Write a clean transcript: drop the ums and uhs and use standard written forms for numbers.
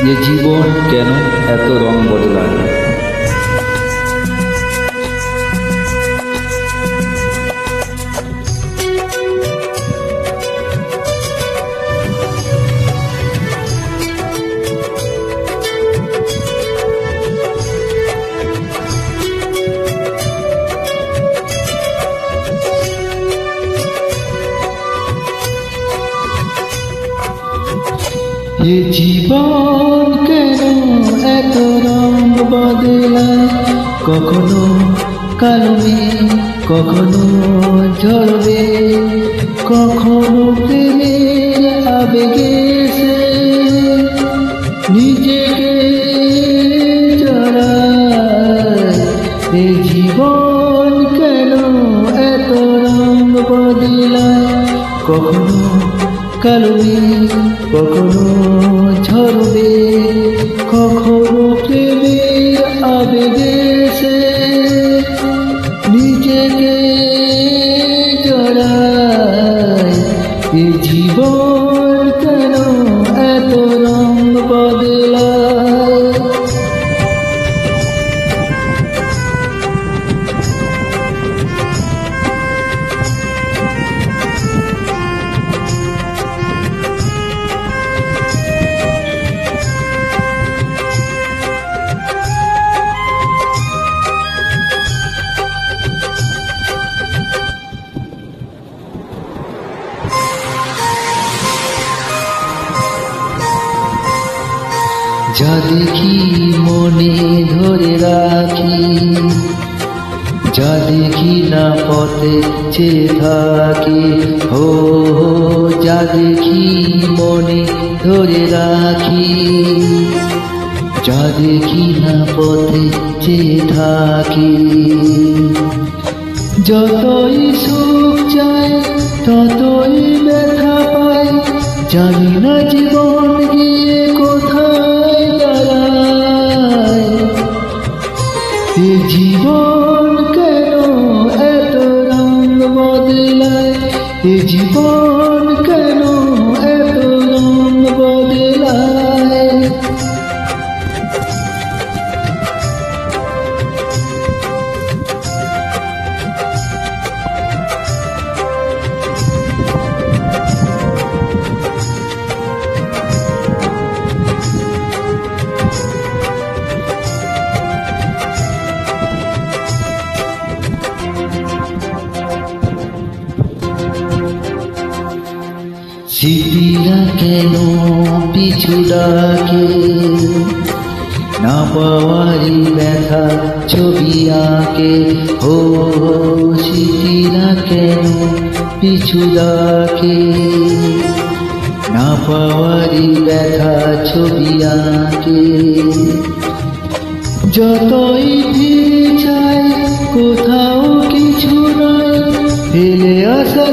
যে জীবন কেন এত রং বদলায়। এ জীবন কেন এত রং বদলায়, কখনো কালো মেঘ, কখনো ঝরবে, কখনো প্রেমের আবেগে সে নিজেকে জড়ায়। এ জীবন কেন এত রং বদলায়, কখনো কালো মেঘ, কখনো ঝরবে, কখনো প্রেমের আবেগে সে নিজেকে জড়ায়। এ জীবন কেন এত রং বদলায়। যা দেখি মনে ধরে রাখি, যা দেখি না পথে চেয়ে থাকি, হো যা দেখি মনে ধরে রাখি, যা দেখি না পথে চেয়ে থাকি। যতই সুখ চাই ততই ব্যথা পাই, জানি না জীবন গিয়ে কোথায় দাঁড়ায়। এ জীবন কেন এত রং বদলায়, এ জীবন কেন এত রং বদলায়। স্মৃতিরা কেন পিছু ডাকে, না পাওয়ারি ব্যথা ছবি আঁকে, হো স্মৃতিরা কেন পিছু ডাকে, না পাওয়ারি ব্যথা ছবি আঁকে। যতই ভিড় চাই কোথাও কিছু নাই, ফেলে আসা